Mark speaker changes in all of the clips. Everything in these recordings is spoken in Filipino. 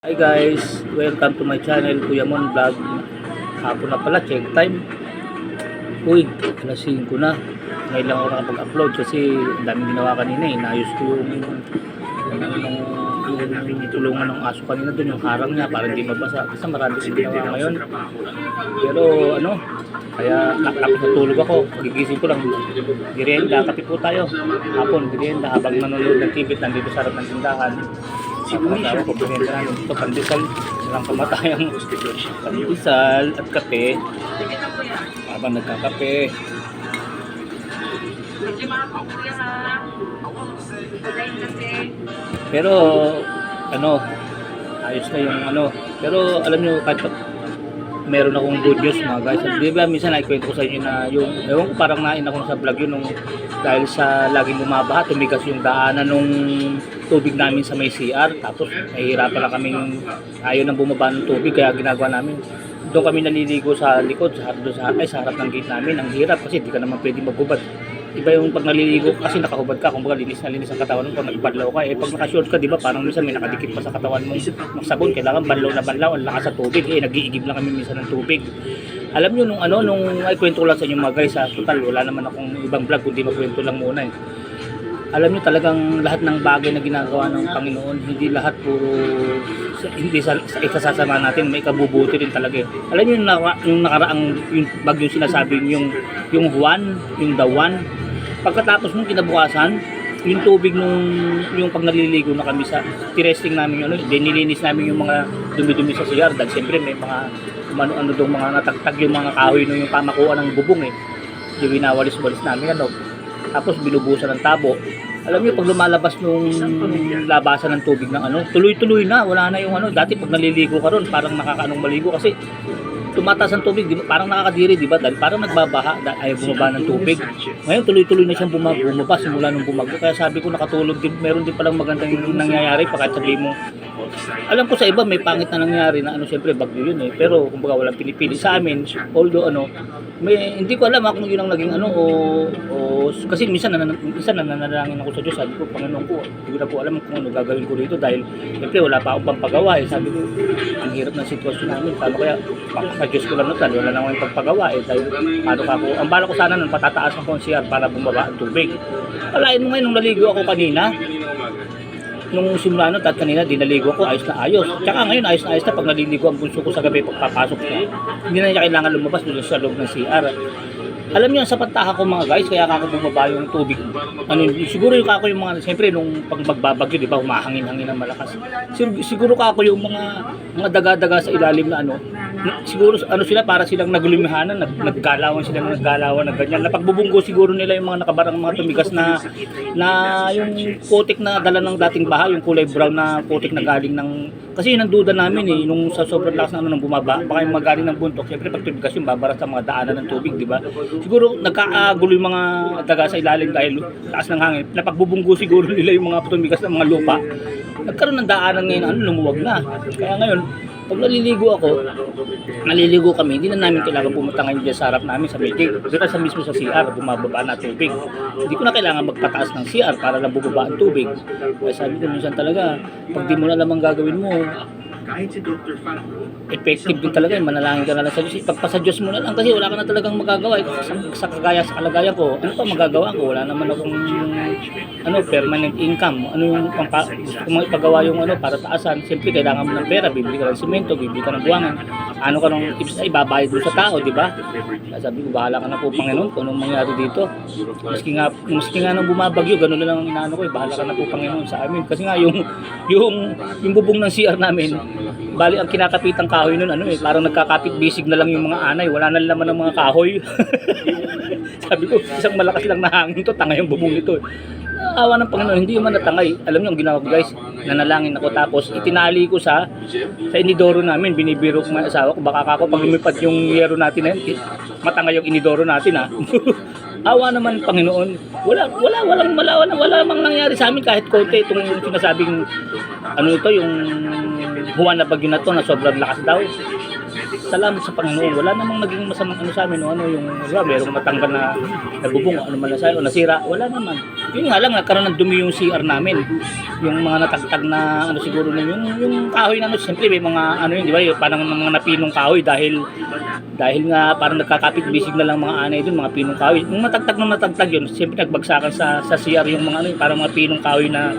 Speaker 1: Hi guys, welcome to my channel, Kuya Mon Vlog. Hapon na pala, check time. Uy, alas 5 na. Ngayon lang ako nakapag-upload kasi ang daming ginawa kanina eh. Inayos ko yung tulungan ng aso kanina dun, yung harang niya para hindi mabasa. Kasi marami siya ginawa ngayon. Pero ano, kaya tapos natulog ako. Gigising ko lang. Merienda, kape po tayo. Hapon, merienda habang nanonood ng TV nandito sa harap ng tindahan. Pagkakatawa ko, binenta namin ito, pandesal, silang kamatayang pandesal at kape. Habang nagkakape. Pero, ano, ayos na yung ano. Pero, alam nyo, kahit meron akong good news mga guys. Di ba, minsan naikwento ko sa inyo na yung, ewan ko, parang nain ako sa vlog yun nung, dahil sa laging bumabaha, tumigas yung daanan nung tubig namin sa may CR. Tapos, nahihirapan na kaming ayaw nang bumaba ng tubig, kaya ginagawa namin. Doon kami naliligo sa likod, sa harap ng gate namin. Ang hirap kasi di ka naman pwede maghubad. Iba yung pag naliligo kasi nakahubad ka, kumbaga linis na linis ang katawan mo pag nagbanlaw ka. Eh pag naka-short ka, di ba, parang minsan may nakadikit pa sa katawan mo ng sabon, kailangan banlaw na banlaw, ang lakas sa tubig. Eh nag-iigib lang kami minsan ng tubig. Alam niyo nung ay kwento ko lang sa inyo mga guys, sa total wala naman akong ibang vlog kundi magkwento lang muna eh. Alam niyo talagang lahat ng bagay na ginagawa ng Panginoon, hindi lahat puro hindi sa ikasasama natin, may kabubuti din talaga eh. Alam niyo yung nakaraang yung bagyong sinasabi yung Juan, yung the one. Pagkatapos nung kinabukasan, yung tubig yung pag naliligo na kami sa tiresting namin yung nilinis namin yung mga dumi-dumi sa CR dahil siyempre may mga ano dong mga natagtag yung mga kahoy no yung pamakuan ng bubong eh. Yung winawalis-walis namin tapos binubusan ng tabo. Alam niyo pag lumalabas nung labasan ng tubig ng tuloy-tuloy na, wala na yung dati pag naliligo ka ron, parang nakakaanong maligo kasi tumataas ang tubig, parang nakakadiri, di ba? Dahil parang nagbabaha, ayaw bumaba ng tubig. Ngayon tuloy-tuloy na siyang bumaba simula nung bumagyo. Kaya sabi ko nakatulog din, meron din palang magandang nangyayari pa kahit sabihin mo. Alam ko sa iba may pangit na nangyari na siyempre bagyo yun eh. Pero kumbaga walang pinipili sa amin, although hindi ko alam kung yun ang naging kasi minsan nananalangin ako sa Diyos. Sabi ko, Panginoon ko, hindi ko na po alam kung ano gagawin ko rito dahil siyempre wala pa akong pampagawa eh. Sabi ko, ang hirap ng sitwasyon namin. Paano kaya sa Diyos ko lang natal, wala na akong pagpagawa eh. Dahil paano ka ako, ang bala ko sana nun patataas ng CR para bumaba ang tubig. Alain mo ngayon nung naligo ako kanina, nung simula at kanina dinaligo ko, ayos na ayos. Tsaka ngayon ayos na pag naliligo ang bunso ko sa gabi pagpapasok niya. Hindi na niya kailangan lumabas doon sa loob ng CR. Alam niyo, sa pantaha ko mga guys, kaya ako bumaba yung tubig. Siguro yung kako yung mga, siyempre nung pag magbabagyo, di ba, humahangin-hangin ng malakas. Siguro kako yung mga daga-daga sa ilalim na siguro sila para silang nagulimahanan, naggalawan ng ganyan. Napagbubunggo siguro nila yung mga nakabarang mga tumigas na yung putik na dala ng dating baha, yung kulay brown na putik na galing ng, kasi yun ang duda namin eh, nung sa sobrang lakas na nang bumaba, baka yung magaling ng buntok, siyempre pag tumigas yung babara sa mga daanan ng tubig, di ba? Siguro nagkaagulo yung mga daga sa ilalim dahil taas ng hangin. Napagbubunggo siguro nila yung mga tumigas ng mga lupa. Nagkaroon ng daanan ngayon, lumuwag na. Kaya ngayon, pag naliligo kami, hindi na namin kailangan pumunta ngayon dyan sa harap namin sa may gate. Dito sa mismo sa CR, bumababa na tubig. Hindi ko na kailangan magpataas ng CR para lang bubaba ang tubig. Kaya sabi ko minsan talaga, pag di mo na lamang gagawin mo, effective din talaga yun, manalangin ka na lang sa Diyos. Pagpasa Diyos mo na lang kasi wala ka na talagang magagawa sa kalagayan ko. Ano pa magagawa ko? Wala naman akong permanent income. Ano yung gusto kong ipagawa yung para taasan. Siyempre kailangan mo ng pera, bibili ka ng simento, bibili ka ng buwangan. Ano ka nung tips na ibabayad mo sa tao, di ba? Sabi ko, bahala ka na po Panginoon kung anong mangyari dito. Maski nga nung bumabagyo, ganun na lang ang inaano ko, bahala ka na po Panginoon sa amin. Kasi nga yung bubong ng CR namin, bali ang kinakapitang kahoy nun, parang nagkakapit bisig na lang yung mga anay, wala na laman ng mga kahoy. Sabi ko, isang malakas lang na hangin to, tanga yung bubong nito. Awa ng Panginoon, hindi man natangay. Alam niyo ang ginawa ko guys, nanalangin ako tapos itinali ko sa inidoro namin, binibiro ko mga asawa ko, baka ako pag lumipad yung yero natin na yun, matangay yung inidoro natin ha. Awa naman Panginoon, wala mang nangyari sa amin kahit konti itong sinasabing yung Juan na bagyo na to na sobrang lakas daw. salamat sa Panginoon. Wala namang naging masamang ano sa amin, yung wala, merong matanggal na nabubong, ano man na sa o nasira, wala naman. Yun nga lang, nagkaroon ng dumi yung CR namin. Yung mga natagtag na, siguro na yung kahoy na, siyempre may mga, yun, di ba, yung parang mga napinong kahoy dahil nga parang nagkakapit bisig na lang mga anay dun, mga pinong kahoy. Yung natagtag yun, siyempre nagbagsakan sa CR yung mga parang mga pinong kahoy na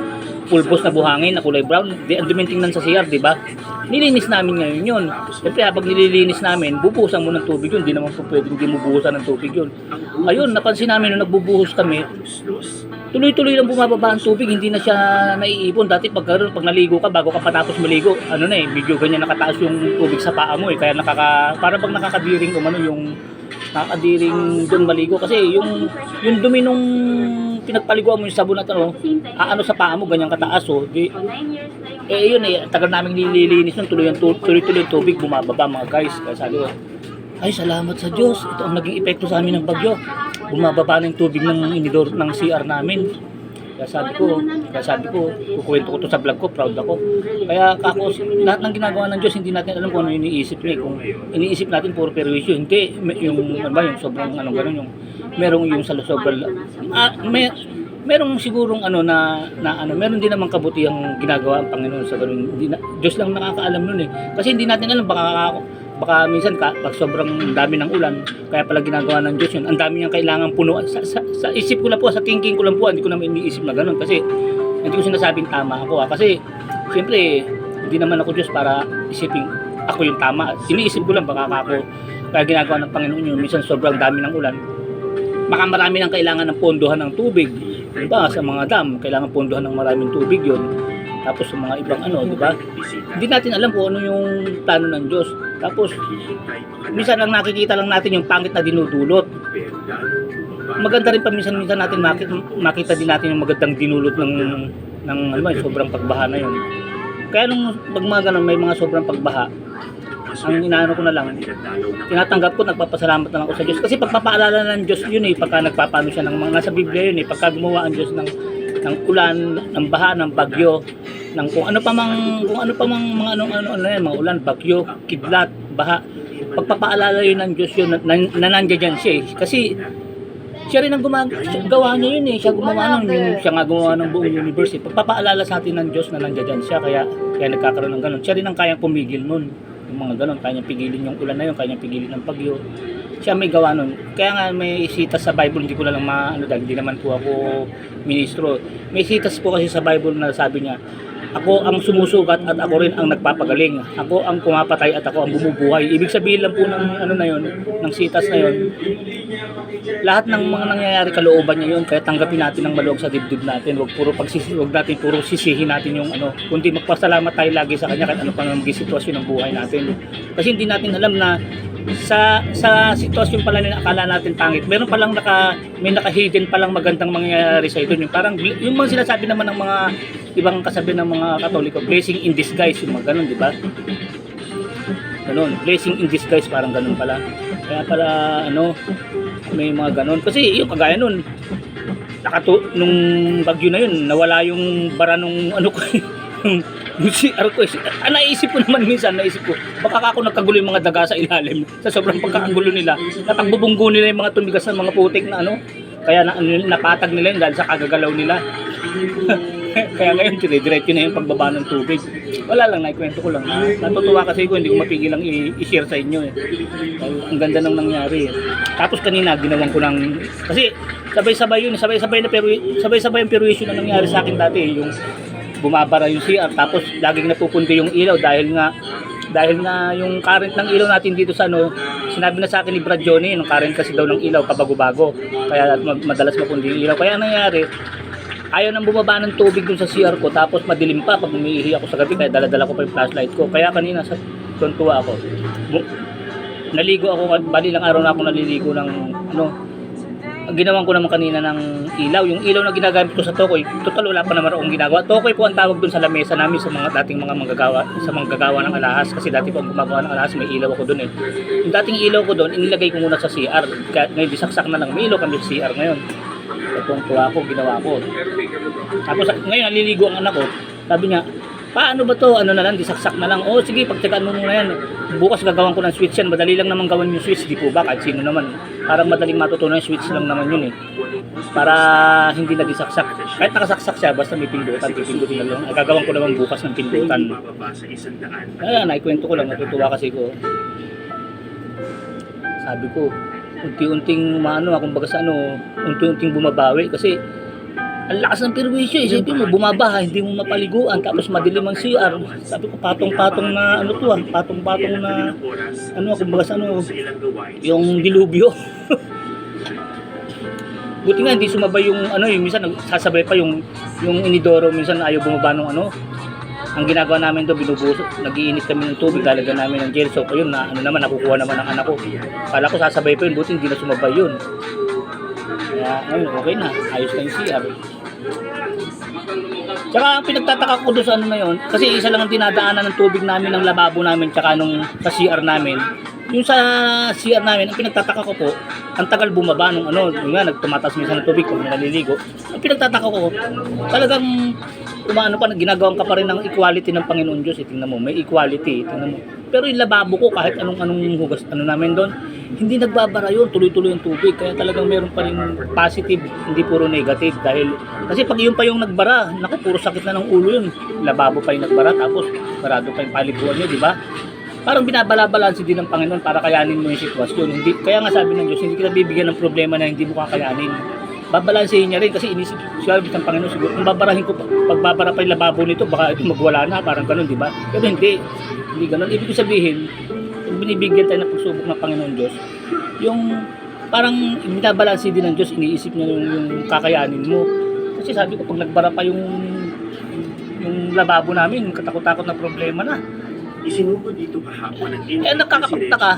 Speaker 1: pulbos na buhangin na kulay brown. Ang dumitingnan sa CR, di ba? Nilinis namin ngayon yun. Siyempre, habang nililinis namin, bubuhusan mo ng tubig yun. Di naman po pwedeng di bubuhusan ng tubig yun. Ayun, napansin namin nung nagbubuhos kami, tuloy-tuloy lang bumababa ang tubig, hindi na siya naiipon. Dati pag naligo ka, bago ka patapos maligo, medyo ganyan nakataas yung tubig sa paa mo kaya para bang nakakadiring yung nakakadiring doon maligo kasi yung dumi nung pinagpaliguan mo yung sabon at sa paa mo ganyan kataas tagal namin nililinis nun, tuloy-tuloy yung tubig bumababa mga guys. Kaya sabi ko, ay salamat sa Diyos, ito ang naging epekto sa amin ng bagyo, bumababa ng tubig ng inidor ng CR namin. Kaya sabi ko, kukwento ko to sa vlog ko, proud ako. Kaya lahat ng ginagawa ng Diyos, hindi natin alam kung ano iniisip niya. Kung iniisip natin puro perwisyo, hindi yung sobrang ganun, merong yung sa sobrang merong sigurong meron din naman kabutihang ginagawa ang Panginoon sa ganun. Diyos lang nakakaalam nun Kasi hindi natin alam, baka minsan pag sobrang dami ng ulan, kaya pala ginagawa ng Diyos yun. Ang dami niyang kailangan punuan. Sa isip ko lang po, sa thinking ko lang po, hindi ko naman iniisip na ganun. Kasi hindi ko sinasabing tama ako. Kasi siyempre, hindi naman ako Diyos para isipin ako yung tama. Iniisip ko lang baka ako, kaya ginagawa ng Panginoon yun. Minsan sobrang dami ng ulan, baka marami nang kailangan ng pondohan ng tubig. Diba? Sa mga dam, kailangan pondohan ng maraming tubig yun. Tapos sa mga ibang diba? Hindi natin alam kung ano yung plano ng Diyos. Tapos, minsan lang nakikita lang natin yung pangit na dinudulot. Maganda rin pa minsan natin makita din natin yung magandang dinulot ng sobrang pagbaha na yun. Kaya nung may mga sobrang pagbaha, ang inaano ko na lang, tinatanggap ko, nagpapasalamat na lang ako sa Diyos. Kasi pagpapaalala ng Diyos yun pagka nagpapano siya ng mga nasa Biblia yun pagka gumawa ang Diyos ng ulan, ng baha, ng bagyo, ng kung ano pa mang mga mga ulan, bagyo, kidlat, baha. Pagpapaalala yun ng Diyos yun na nandiyan siya Kasi siya rin ang gawa niya yun siya gumawa siya nga gumawa ng buong universe Pagpapaalala sa atin ng Diyos na nandiyan siya, kaya nagkakaroon ng ganun. Siya rin ang kayang pumigil nun. Yung mga ganun, kaya niyang pigilin yung ulan na yun, kaya niyang pigilin ng bagyo. Siya may gawa nun. Kaya nga may sitas sa Bible, hindi ko na lang dahil hindi naman po ako ministro. May sitas po kasi sa Bible na sabi niya, ako ang sumusugat at ako rin ang nagpapagaling. Ako ang pumapatay at ako ang bumubuhay. Ibig sabihin lang po ng ng sitas na yun, lahat ng mga nangyayari kalooban niya yun, kaya tanggapin natin ng maluwag sa dibdib natin. Huwag natin puro sisihin natin yung kundi magpasalamat tayo lagi sa kanya kahit ano pang maging sitwasyon ng buhay natin. Kasi hindi natin alam na sa sitwasyon pala na akala natin pangit, meron palang may naka-hidden palang magandang mangyayari sa ito. Yung parang yung mga sinasabi naman ng mga ibang kasabi ng mga Katoliko, blessing in disguise, yung mga ganun, di ba? Ganun, blessing in disguise, parang ganun pala. Kaya pala may mga ganun. Kasi yung kagaya nun, nung bagyo na yun, nawala yung bara nung yung CR ko. Naisip ko naman minsan, baka ako nagkagulo yung mga daga sa ilalim sa sobrang pagkakagulo nila. Natagbubunggo nila yung mga tumigas ng mga putik na kaya napatag nila yun dahil sa kagagalaw nila. Kaya ngayon, diretso na yung pagbaba ng tubig. Wala lang, naikwento ko lang. Natutuwa kasi hindi ko mapigil lang i-share sa inyo Ang ganda nang nangyari Tapos kanina, ginawan ko kasi sabay-sabay yun. Sabay-sabay yung perwisyo na nangyari sa akin dati. Yung bumabara yung CR, tapos laging napupundi yung ilaw dahil nga yung current ng ilaw natin dito sa sinabi na sa akin ni Brad Johnny, yung current kasi daw ng ilaw kabago-bago. Kaya madalas mapundi yung ilaw. Kaya nangyari, ayaw nang bumaba ng tubig dun sa CR ko, tapos madilim pa pag umiihi ako sa gabi, kaya dala-dala ko pa yung flashlight ko. Kaya kanina tuntua ako. Naligo ako, bali lang araw na ako naliligo ng ginawan ko naman kanina ng ilaw. Yung ilaw na ginagamit ko sa Tokoy, total wala pa naman akong ginagawa. Tokoy po ang tawag dun sa lamesa namin sa mga dating mga manggagawa ng alahas. Kasi dati po ang gumagawa ng alahas, may ilaw ako dun Yung dating ilaw ko dun, inilagay ko muna sa CR. Ngayon, disaksak na lang. May ilaw kami sa CR ngayon. Itong tuwa ko, ginawa ko. Tapos ngayon, naliligo ang anak ko. Sabi niya, Paano ba to? Ano na lang, disaksak na lang. O sige, pagtsagaan mo muna yan. Bukas gagawan ko ng switch yan. Madali lang naman gawin yung switch, di po ba? Kahit sino naman. Parang madaling matutunan yung switch lang naman yun eh. Para hindi na disaksak. Kahit nakasaksak siya, basta may pindutan, pipindutin na lang. Ay, gagawan ko naman bukas ng pindutan. Kaya naikwento ko lang, natutuwa kasi ko. Sabi ko, unti-unting kumbaga sa unti-unting bumabawi kasi ang lakas ng perwisyo, isipin mo, bumabaha, hindi mo mapaliguan, tapos madilim ang CR. Sabi ko, patong-patong na, patong-patong na, kumbaga sa yung dilubyo. Buti nga, hindi sumabay yung, yung minsan, sasabay pa yung inidoro, minsan ayaw bumaba nung ang ginagawa namin doon, binubuso, nag-iinit kami ng tubig, lalagyan namin ng gel soap, ayun na, naman, nakukuha naman ng anak ko. Kala ko sasabay pa yun, buti hindi na sumabay yun. Kaya, ayun, okay na, ayos na yung CR. Tsaka ang pinagtataka ko doon sa na yun, kasi isa lang ang dinadaanan ng tubig namin ng lababo namin tsaka sa CR namin. Yung sa CR namin, ang pinagtataka ko po, ang tagal bumaba nung yung nga, nagtumataas minsan ng tubig kung naliligo. Ang pinagtataka ko, talagang ginagawang ka pa rin ng equality ng Panginoon Diyos. Tingnan mo, may equality, tingnan mo. Pero yung lababo ko, kahit anong hugas, namin doon, hindi nagbabara yun, tuloy-tuloy yung tubig. Kaya talagang meron pa rin positive, hindi puro negative. Kasi pag yun pa yung nagbara, naku, puro sakit na ng ulo yun. Lababo pa yung nagbara, tapos barado pa yung paliguan nyo, di ba? Parang binabalabalansi din ng Panginoon para kayanin mo yung sitwasyon. Kaya nga sabi ng Diyos, hindi kita bibigyan ng problema na hindi mo kakayanin. Babalansihin niya rin kasi inisip siya ng Panginoon siguro. Kung babarahin ko, pagbabara pa yung lababo nito, baka ito magwala na, parang ganun, di ba? Pero hindi ganun. Ibig sabihin, kung binibigyan tayo ng pagsubok ng Panginoon Diyos, yung parang binabalansi din ng Diyos, iniisip niya yung kakayanin mo. Kasi sabi ko, pag nagbara pa yung lababo namin, katakot-takot na problema na.
Speaker 2: Isinugo dito kahapon ang
Speaker 1: nakakapagtaka,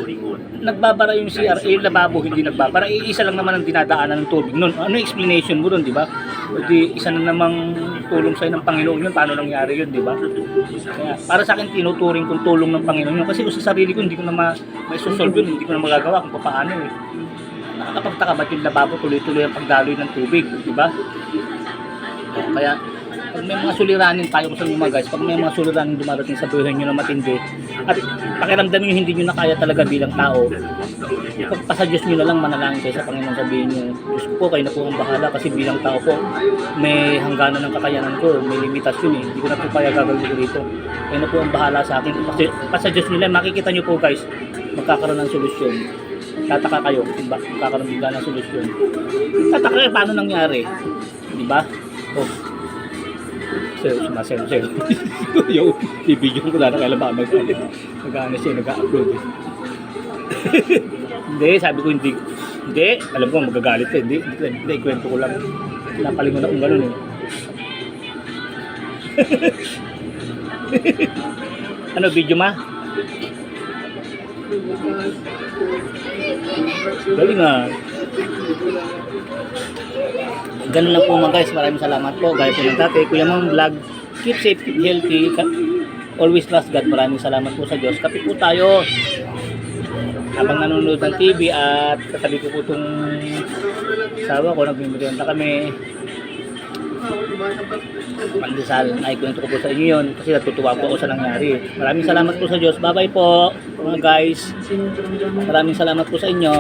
Speaker 1: nagbabara yung CR, lababo hindi nagbabara, isa lang naman ang dinadaanan ng tubig nun. Ano yung explanation mo doon, di ba? Di isa na namang tulong sa'yo ng Panginoon yun, paano nangyari yun, di ba? Kaya para sa akin tinuturing kong tulong ng Panginoon yun, kasi sa sarili ko hindi ko na ma-solve yun, hindi ko na magagawa kung paano eh. Nakakapagtaka ba't yung lababo tuloy-tuloy ang pagdaloy ng tubig, di ba? Kaya pag may mga suliranin tayo ko sa inyo mga guys, pag may mga suliranin dumarating sa buhay nyo na matindi at pakiramdamin nyo hindi nyo na kaya talaga bilang tao, pagpasa Diyos nyo na lang, manalangin kayo sa Panginoon, sabihin nyo, Diyos ko po, kayo na po ang bahala kasi bilang tao po may hangganan ng kakayanan ko, may limitasyon hindi ko na po kaya gagawin ko dito, kayo na po ang bahala sa akin. Pasa Diyos nyo lang, makikita nyo po guys, magkakaroon ng solusyon. Tataka kayo kung magkakaroon bigla ng solusyon. Tataka kayo paano nangyari, di ba? Sumasayo. Yung i-video ko na kailan ba mag-ano siya, nag-upload. Hindi, sabi ko hindi, alam ko magagalit eh. Hindi, ikwento ko lang. Napalingon na kung gano'n eh. Ano, video ma? Galing ah. Ganun lang po mga guys, maraming salamat po. Gaya po ng dati, Kuya Mong Vlog, keep safe, keep healthy, always trust God. Maraming salamat po sa Diyos. Kape po tayo habang nanonood ng TV at katabi ko po itong sawa ko, nagmimerienda kami. Pandesal, naikwento ko po sa inyo yun kasi natutuwa po ako sa nangyari. Maraming salamat po sa Diyos. Bye bye po mga guys. Maraming salamat po sa inyo.